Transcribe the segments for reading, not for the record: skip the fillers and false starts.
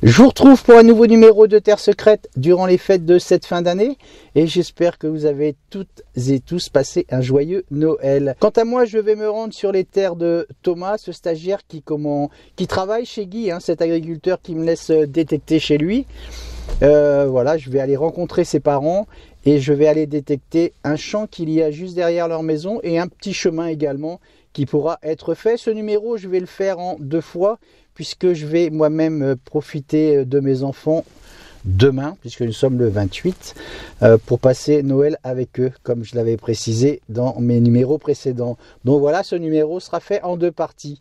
Je vous retrouve pour un nouveau numéro de Terre Secrète durant les fêtes de cette fin d'année et j'espère que vous avez toutes et tous passé un joyeux Noël. Quant à moi, je vais me rendre sur les terres de Thomas, ce stagiaire qui travaille chez Guy, cet agriculteur qui me laisse détecter chez lui. Voilà, je vais aller rencontrer ses parents et je vais aller détecter un champ qu'il y a juste derrière leur maison et un petit chemin également qui pourra être fait. Ce numéro, je vais le faire en 2 fois puisque je vais moi-même profiter de mes enfants demain, puisque nous sommes le 28, pour passer Noël avec eux, comme je l'avais précisé dans mes numéros précédents. Donc voilà, ce numéro sera fait en 2 parties.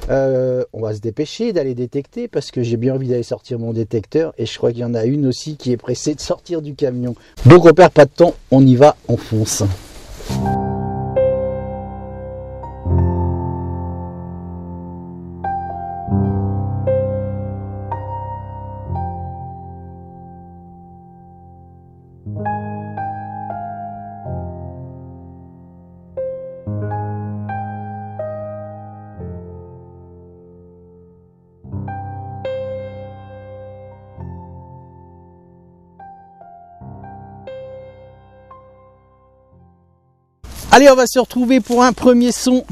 On va se dépêcher d'aller détecter, parce que j'ai bien envie d'aller sortir mon détecteur, et je crois qu'il y en a une aussi qui est pressée de sortir du camion. Donc on perd pas de temps, on y va, on fonce. Allez, on va se retrouver pour un premier son.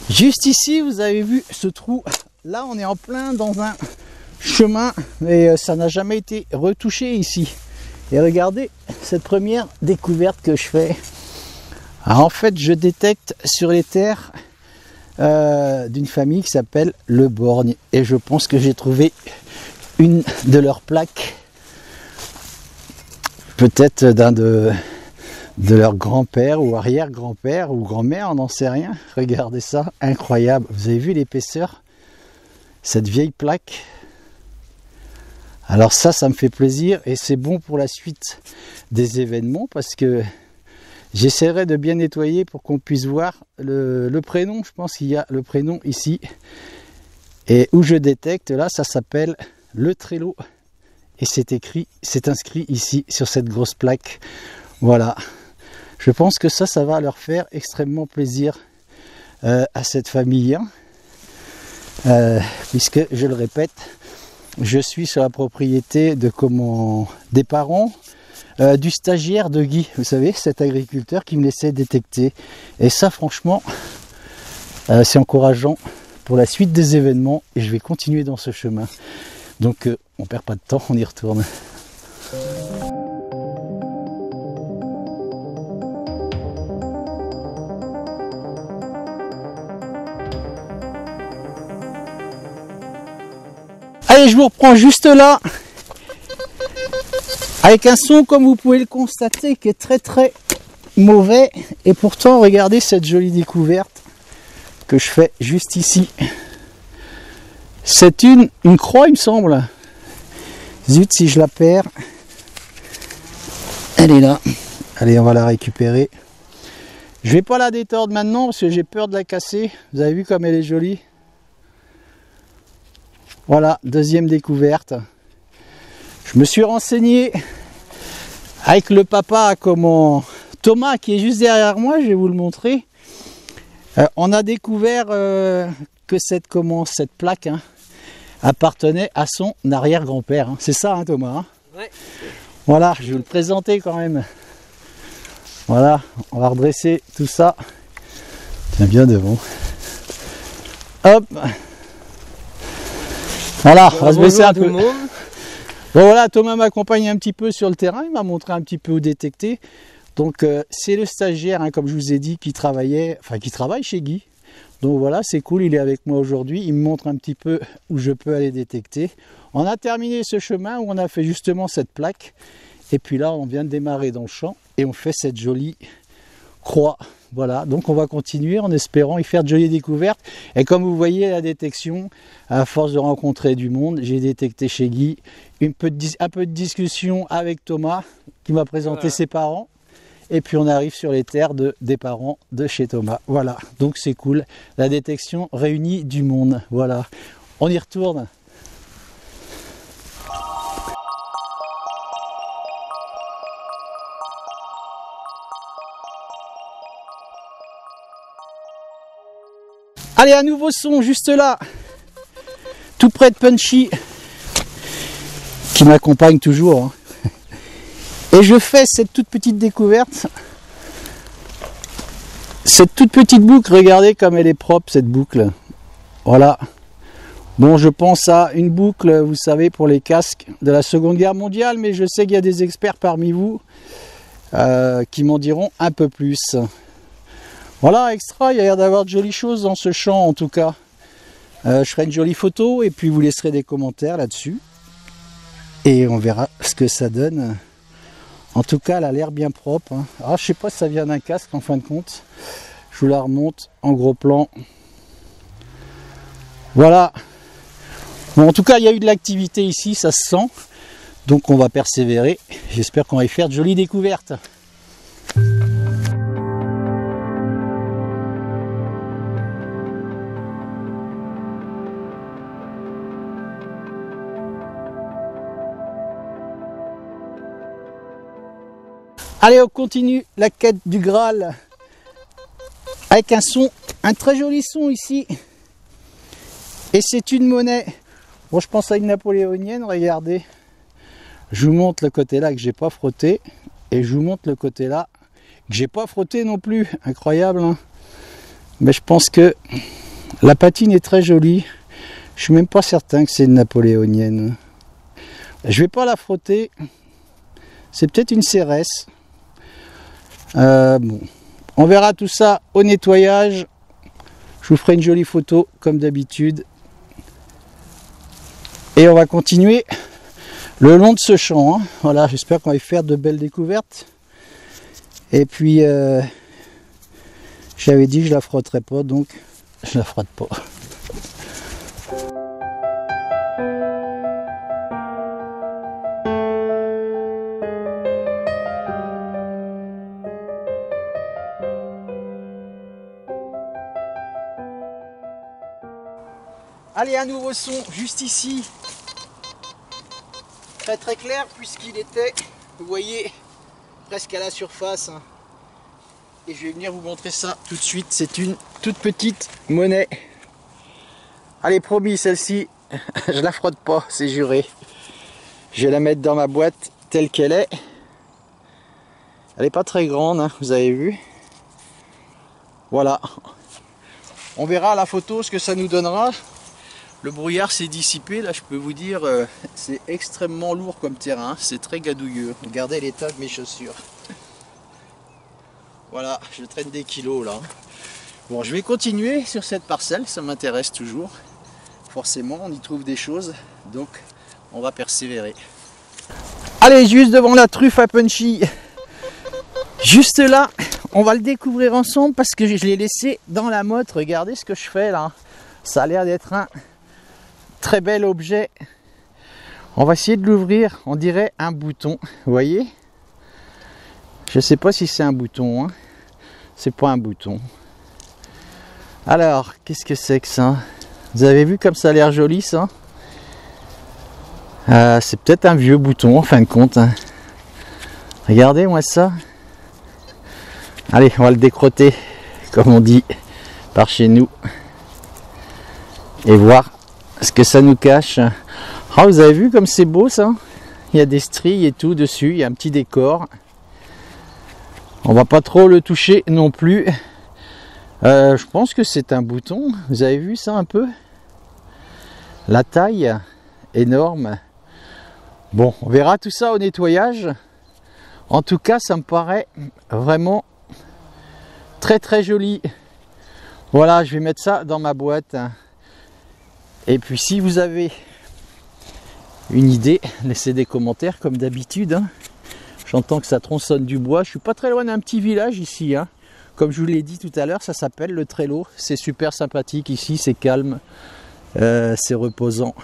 Juste ici, vous avez vu ce trou. Là, on est en plein dans un chemin, mais ça n'a jamais été retouché ici. Et regardez cette première découverte que je fais. Alors, en fait, je détecte sur les terres d'une famille qui s'appelle Le Borgne. Et je pense que j'ai trouvé une de leurs plaques. Peut-être d'un de leur grand-père ou arrière-grand-père ou grand-mère, on n'en sait rien. Regardez ça, incroyable. Vous avez vu l'épaisseur? Cette vieille plaque. Alors ça me fait plaisir et c'est bon pour la suite des événements parce que j'essaierai de bien nettoyer pour qu'on puisse voir le prénom. Je pense qu'il y a le prénom ici. Et où je détecte, là, ça s'appelle Le Trello. Et c'est inscrit ici sur cette grosse plaque. Voilà. Je pense que ça va leur faire extrêmement plaisir à cette famille. Puisque, je le répète, je suis sur la propriété des parents du stagiaire de Guy. Vous savez, cet agriculteur qui me laissait détecter. Et ça, franchement, c'est encourageant pour la suite des événements. Et je vais continuer dans ce chemin. Donc, on perd pas de temps, on y retourne. Allez, je vous reprends juste là, avec un son, comme vous pouvez le constater, qui est très très mauvais. Et pourtant, regardez cette jolie découverte que je fais juste ici. C'est une croix, il me semble. Zut, si je la perds. Elle est là. Allez, on va la récupérer. Je vais pas la détordre maintenant, parce que j'ai peur de la casser. Vous avez vu comme elle est jolie? Voilà, deuxième découverte. Je me suis renseigné avec le papa, Thomas, qui est juste derrière moi, je vais vous le montrer. On a découvert que cette plaque appartenait à son arrière-grand-père. C'est ça, Thomas? Ouais. Voilà, je vais vous le présenter quand même. Voilà, on va redresser tout ça. Tiens bien devant. Hop. Voilà, on va se baisser un peu. Bon voilà, Thomas m'accompagne un petit peu sur le terrain, il m'a montré un petit peu où détecter. Donc c'est le stagiaire, comme je vous ai dit, qui travaille chez Guy. Donc voilà, c'est cool, il est avec moi aujourd'hui, il me montre un petit peu où je peux aller détecter. On a terminé ce chemin où on a fait justement cette plaque. Et puis là, on vient de démarrer dans le champ et on fait cette jolie croix. Voilà, donc on va continuer en espérant y faire de jolies découvertes. Et comme vous voyez, la détection, à force de rencontrer du monde, j'ai détecté chez Guy un peu de discussion avec Thomas, qui m'a présenté ses parents. Et puis on arrive sur les terres des parents de chez Thomas. Voilà, donc c'est cool. La détection réunit du monde. Voilà, on y retourne. Allez, un nouveau son juste là, tout près de Punchy. qui m'accompagne toujours. Hein. Et je fais cette toute petite découverte. Cette toute petite boucle, regardez comme elle est propre cette boucle. Voilà. Bon, je pense à une boucle, vous savez, pour les casques de la Seconde Guerre mondiale, mais je sais qu'il y a des experts parmi vous qui m'en diront un peu plus. Voilà, extra, il y a l'air d'avoir de jolies choses dans ce champ en tout cas. Je ferai une jolie photo et puis vous laisserez des commentaires là-dessus. Et on verra ce que ça donne. En tout cas, elle a l'air bien propre. Hein. Ah, je sais pas si ça vient d'un casque en fin de compte. Je vous la remonte en gros plan. Voilà. Bon, en tout cas, il y a eu de l'activité ici, ça se sent. Donc on va persévérer. J'espère qu'on va y faire de jolies découvertes. Allez, on continue la quête du Graal avec un très joli son ici. Et c'est une monnaie. Bon, je pense à une napoléonienne, regardez. Je vous montre le côté là que j'ai pas frotté. Et je vous montre le côté là que j'ai pas frotté non plus. Incroyable, hein? Mais je pense que la patine est très jolie. Je suis même pas certain que c'est une napoléonienne. Je vais pas la frotter. C'est peut-être une Cérès. Bon, on verra tout ça au nettoyage. Je vous ferai une jolie photo comme d'habitude. Et on va continuer le long de ce champ. Hein. Voilà, j'espère qu'on va y faire de belles découvertes. Et puis, j'avais dit que je la frotterais pas, donc je la frotte pas. Allez, un nouveau son juste ici, très très clair puisqu'il était, vous voyez, presque à la surface. Hein. Et je vais venir vous montrer ça tout de suite. C'est une toute petite monnaie. Allez, promis, celle-ci, je la frotte pas, c'est juré. Je vais la mettre dans ma boîte telle qu'elle est. Elle n'est pas très grande, hein, vous avez vu. Voilà. On verra à la photo ce que ça nous donnera. Le brouillard s'est dissipé, là je peux vous dire, c'est extrêmement lourd comme terrain, c'est très gadouilleux. Regardez l'état de mes chaussures. Voilà, je traîne des kilos là. Bon, je vais continuer sur cette parcelle, ça m'intéresse toujours. Forcément, on y trouve des choses, donc on va persévérer. Allez, juste devant la truffe à Punchy. Juste là, on va le découvrir ensemble parce que je l'ai laissé dans la motte. Regardez ce que je fais là. Ça a l'air d'être un très bel objet. On va essayer de l'ouvrir. On dirait un bouton. Vous voyez? Je sais pas si c'est un bouton. Hein. C'est pas un bouton. Alors, qu'est-ce que c'est que ça? Vous avez vu comme ça a l'air joli ça? C'est peut-être un vieux bouton en fin de compte. Hein. Regardez-moi ça. Allez, on va le décrotter, comme on dit par chez nous. Et voir ce que ça nous cache. Ah, vous avez vu comme c'est beau ça? Il y a des stries et tout dessus, il y a un petit décor. On va pas trop le toucher non plus. Je pense que c'est un bouton. Vous avez vu ça un peu? La taille énorme. Bon, on verra tout ça au nettoyage. En tout cas, ça me paraît vraiment très très joli. Voilà, je vais mettre ça dans ma boîte. Et puis si vous avez une idée, laissez des commentaires comme d'habitude. Hein. J'entends que ça tronçonne du bois. Je suis pas très loin d'un petit village ici. Hein. Comme je vous l'ai dit tout à l'heure, ça s'appelle le Trello. C'est super sympathique ici, c'est calme, c'est reposant.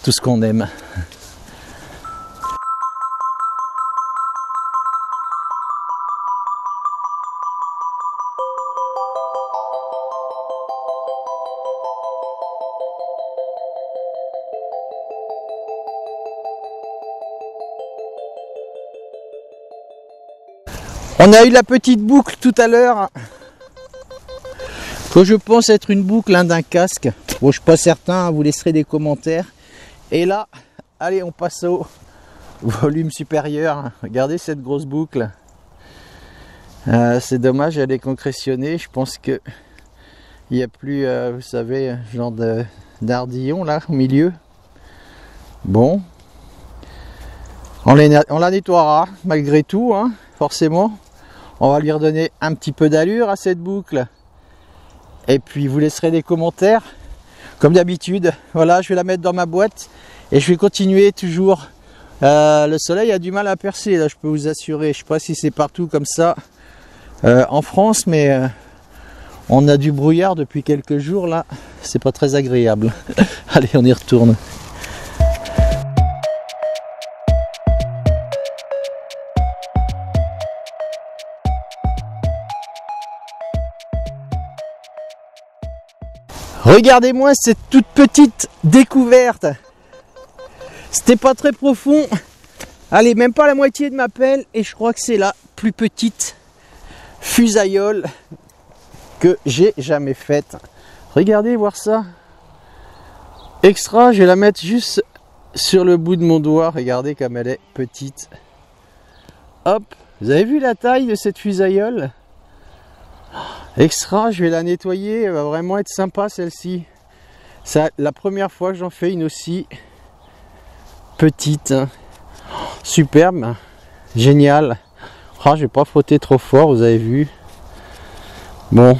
Tout ce qu'on aime. On a eu la petite boucle tout à l'heure que je pense être une boucle d'un casque. Bon, je suis pas certain, vous laisserez des commentaires. Et là, Allez, on passe au volume supérieur. Regardez cette grosse boucle. C'est dommage, elle est concrétionnée. Je pense que il n'y a plus, vous savez, genre d'ardillon là au milieu. Bon, on la nettoiera malgré tout, hein, forcément. On va lui redonner un petit peu d'allure à cette boucle. Et puis vous laisserez des commentaires. Comme d'habitude, voilà, je vais la mettre dans ma boîte. Et je vais continuer toujours. Le soleil a du mal à percer, là, je peux vous assurer. Je ne sais pas si c'est partout comme ça en France, mais on a du brouillard depuis quelques jours, là. C'est pas très agréable. Allez, on y retourne. Regardez-moi cette toute petite découverte. C'était pas très profond. Allez, même pas la moitié de ma pelle. Et je crois que c'est la plus petite fusaïole que j'ai jamais faite. Regardez, voir ça. Extra, je vais la mettre juste sur le bout de mon doigt. Regardez comme elle est petite. Hop, vous avez vu la taille de cette fusaïole? Extra, je vais la nettoyer, elle va vraiment être sympa celle-ci. C'est la première fois que j'en fais une aussi petite. Superbe, génial. Oh, je vais pas frotter trop fort, vous avez vu. Bon,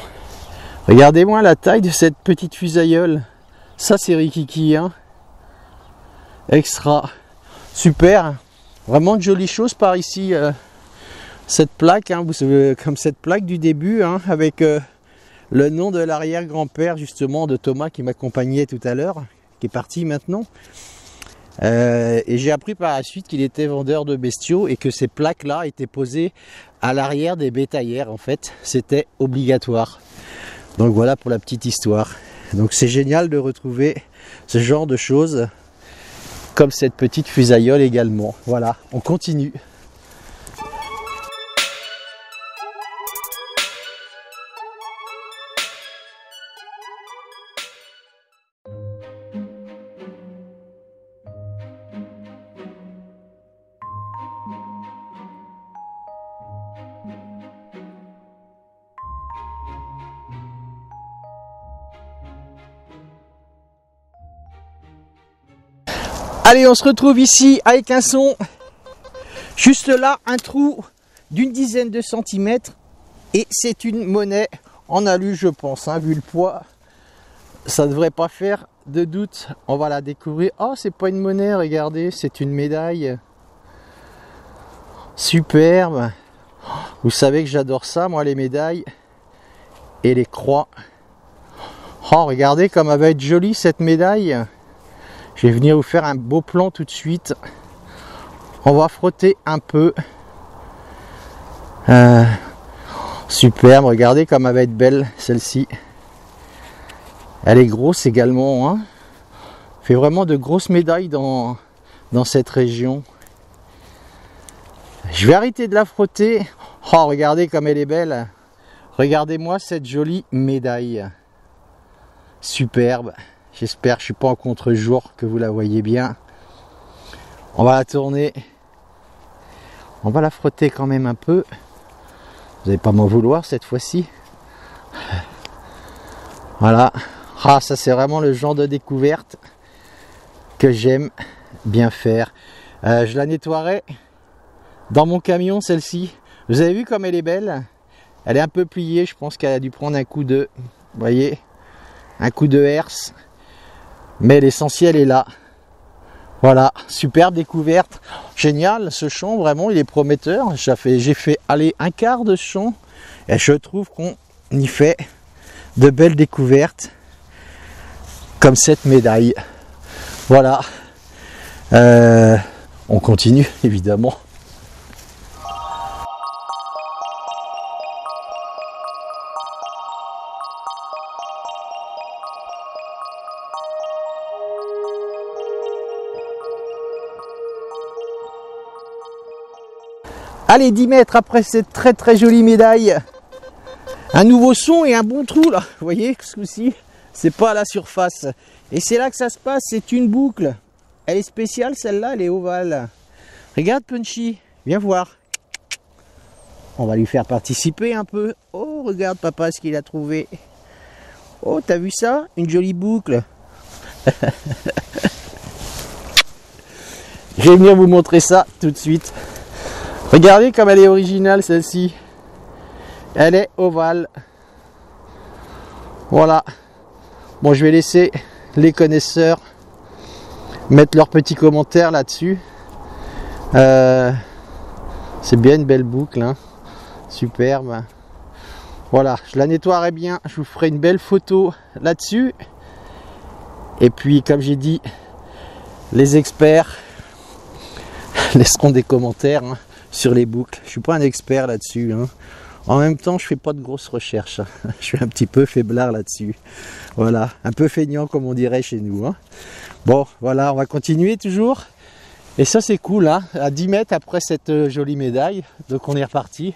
regardez-moi la taille de cette petite fusaïole. Ça c'est Rikiki, hein. Extra, super. Vraiment de jolies choses par ici. Cette plaque, hein, vous savez, comme cette plaque du début, hein, avec le nom de l'arrière-grand-père justement de Thomas qui m'accompagnait tout à l'heure, qui est parti maintenant. Et j'ai appris par la suite qu'il était vendeur de bestiaux et que ces plaques-là étaient posées à l'arrière des bétaillères. En fait, c'était obligatoire. Donc voilà pour la petite histoire. Donc c'est génial de retrouver ce genre de choses, comme cette petite fusaïole également. Voilà, on continue. Allez, on se retrouve ici avec un son. Juste là, un trou d'une dizaine de centimètres. Et c'est une monnaie en alu, je pense. Hein, vu le poids, ça ne devrait pas faire de doute. On va la découvrir. Oh, c'est pas une monnaie, regardez, c'est une médaille. Superbe. Vous savez que j'adore ça, moi, les médailles et les croix. Oh, regardez comme elle va être jolie cette médaille. Je vais venir vous faire un beau plan tout de suite. On va frotter un peu. Superbe, regardez comme elle va être belle celle-ci. Elle est grosse également. Hein. Fait vraiment de grosses médailles dans cette région. Je vais arrêter de la frotter. Oh, regardez comme elle est belle. Regardez-moi cette jolie médaille. Superbe. J'espère que je ne suis pas en contre-jour, que vous la voyez bien. On va la tourner. On va la frotter quand même un peu. Vous n'allez pas m'en vouloir cette fois-ci. Voilà. Ah, ça c'est vraiment le genre de découverte que j'aime bien faire. Je la nettoierai dans mon camion, celle-ci. Vous avez vu comme elle est belle? Elle est un peu pliée. Je pense qu'elle a dû prendre un coup de... Vous voyez? Un coup de herse. Mais l'essentiel est là. Voilà, superbe découverte. Génial, ce champ, vraiment, il est prometteur. J'ai fait aller un quart de champ. Et je trouve qu'on y fait de belles découvertes. Comme cette médaille. Voilà. On continue, évidemment. Allez, 10 mètres après cette très très jolie médaille. Un nouveau son et un bon trou là. Vous voyez, ce coup-ci, c'est pas à la surface. Et c'est là que ça se passe, c'est une boucle. Elle est spéciale celle-là, elle est ovale. Regarde Punchy, viens voir. On va lui faire participer un peu. Oh, regarde papa ce qu'il a trouvé. Oh, t'as vu ça? Une jolie boucle. Je vais venir vous montrer ça tout de suite. Regardez comme elle est originale celle-ci. Elle est ovale. Voilà. Bon, je vais laisser les connaisseurs mettre leurs petits commentaires là-dessus. C'est bien une belle boucle, hein. Superbe. Voilà, je la nettoierai bien. Je vous ferai une belle photo là-dessus. Et puis, comme j'ai dit, les experts laisseront des commentaires, hein, sur les boucles. Je suis pas un expert là-dessus, hein. En même temps, je fais pas de grosses recherches. Je suis un petit peu faiblard là-dessus. Voilà, un peu feignant comme on dirait chez nous, hein. Bon, voilà, on va continuer toujours. Et ça, c'est cool, hein, à 10 mètres après cette jolie médaille. Donc on est reparti.